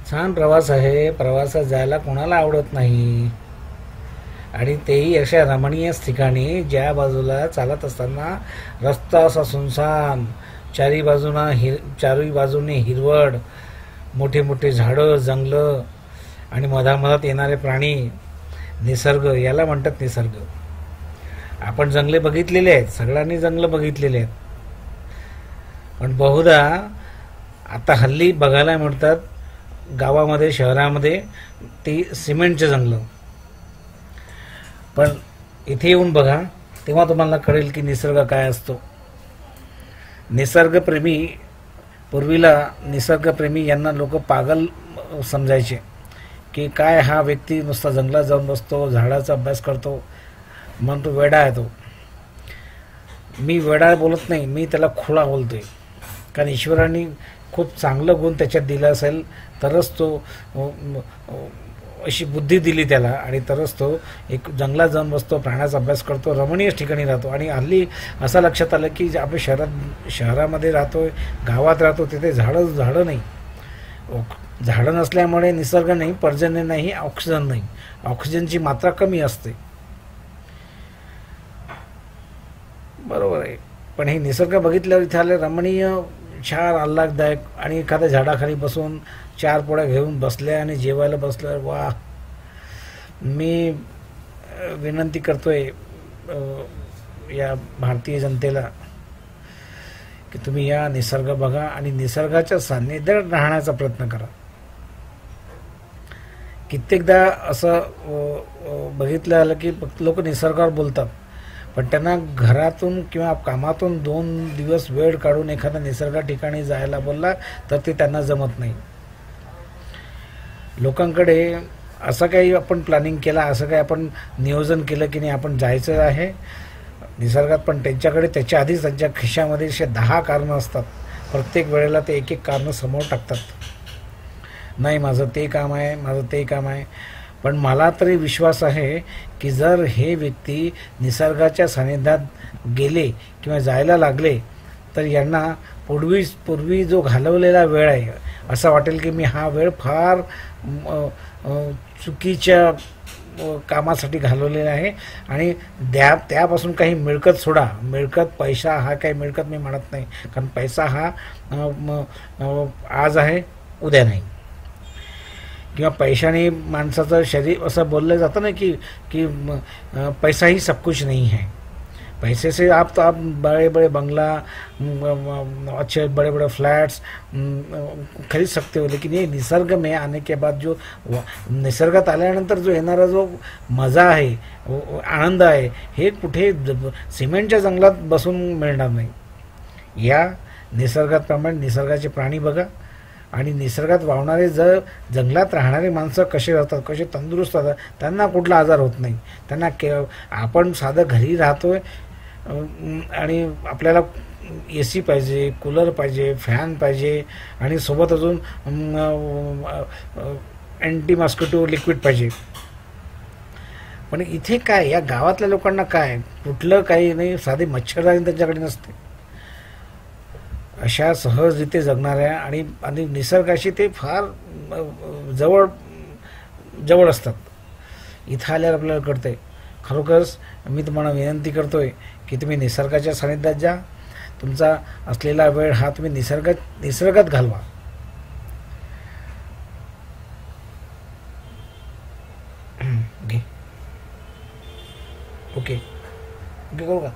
छान प्रवास आहे. प्रवासात जायला कोणाला आवडत नाही. आणि तेही अशा रमणीय ठिकाणी ज्या बाजूला चालत असताना रस्ता असा सुनसान, चारी बाजूने हिरवळ, मोठे मोठे झाडं, जंगलं आणि मधामधात येणारे प्राणी. निसर्ग, याला म्हणतात निसर्ग. आपण जंगले बघितलेले आहेत, सगळ्यांनी जंगलं बघितलेले आहेत. पण बहुधा आता हल्ली बघायला मिळतात गावामध्ये, शहरामध्ये ती सिमेंटचे जंगलं. पण इथे येऊन बघा, तेव्हा तुम्हाला कळेल की निसर्ग काय असतो. निसर्गप्रेमी, पूर्वीला निसर्गप्रेमी यांना लोक पागल समजायचे की काय हा व्यक्ती नुसता जंगलात जाऊन बसतो, झाडाचा अभ्यास करतो, म्हणून तो वेडा आहे. तो मी वेडा बोलत नाही, मी त्याला खोळा बोलतोय. कारण ईश्वराने खूप चांगलं गुण त्याच्यात दिलं असेल तरच तो अशी बुद्धी दिली त्याला, आणि तरच तो एक जंगलात जाऊन बसतो, प्राण्याचा अभ्यास करतो, रमणीय ठिकाणी राहतो. आणि हल्ली असं लक्षात आलं की आपण शहरामध्ये राहतोय, गावात राहतो, तिथे झाडं नाही. झाडं नसल्यामुळे निसर्ग नाही, पर्जन्य नाही, ऑक्सिजन नाही, ऑक्सिजनची मात्रा कमी असते. बरोबर आहे. पण हे निसर्ग बघितल्यावर इथे आले रमणीय, छान आल्हाददायक. आणि एखाद्या झाडाखाली बसून 4 पोळ्या घेऊन बसल्या आणि जेवायला बसल्यावर वा. मी विनंती करतोय या भारतीय जनतेला की तुम्ही या, निसर्ग बघा आणि निसर्गाच्या सान्निध्यात राहण्याचा प्रयत्न करा. कित्येकदा असं बघितलं आलं की लोक निसर्गावर बोलतात, पण त्यांना घरातून किंवा कामातून 2 दिवस वेळ काढून एखाद्या निसर्गा ठिकाणी जायला बोलला तर ते त्यांना जमत नाही. लोकांकडे असं काही आपण प्लॅनिंग केला, असं काही आपण नियोजन केलं की नाही आपण जायचं आहे निसर्गात, पण त्यांच्याकडे त्याच्या आधीच त्यांच्या खिशामध्ये 10 कारणं असतात. प्रत्येक वेळेला ते एक कारणं समोर टाकतात. नाही, माझं ते काम आहे, माझं ते काम आहे. पण मला तरी विश्वास आहे की जर हे व्यक्ती निसर्गाच्या सानिध्यात गेले किंवा जायला लागले तर यांना पूर्वी जो घालवलेला वेळ आहे, असं वाटेल की मी हा वेळ फार चुकीच्या कामासाठी घालवलेला आहे. आणि त्यापासून काही मिळकत सोडा. पैसा हा काही मिळकत मी म्हणत नाही, कारण पैसा हा आज आहे, उद्या नाही. किंवा पैशाने माणसाचं शरीर, असं बोललं जातं ना की पैसा ही सब कुछ नहीं है. पैसे से आप बड़े बड़े बंगला, अच्छे बड़े बड़े फ्लैट्स खरीद सकते हो, लेकिन ये निसर्ग में आने के बाद जो निसर्गात आल्यानंतर जो येणारा जो मजा आहे, आनंद आहे, हे कुठे सिमेंटच्या जंगलात बसून मिळणार नाही. या निसर्गाप्रमाणे निसर्गाचे प्राणी बघा, आणि निसर्गात वावणारे जंगलात राहणारे माणसं कसे राहतात, कसे तंदुरुस्त राहतात, त्यांना कुठला आजार होत नाही. त्यांना आपण साधं घरी राहतोय आणि आपल्याला AC पाहिजे, कूलर पाहिजे, फॅन पाहिजे, आणि सोबत अजून अँटी मॉस्किटो लिक्विड पाहिजे. पण इथे काय, या गावातल्या लोकांना काय, कुठलं काही नाही, साधे मच्छरदाणी त्यांच्याकडे नसते. अशा सहजरिते जगणाऱ्या आणि निसर्गाशी ते फार जवळ असतात. इथं आल्यावर आपल्याला कळतंय. खरोखरच मी तुम्हाला विनंती करतोय की तुम्ही निसर्गाच्या सानिध्यात जा. तुमचा असलेला वेळ हा तुम्ही निसर्गात घालवा. ओके ओके, करू का?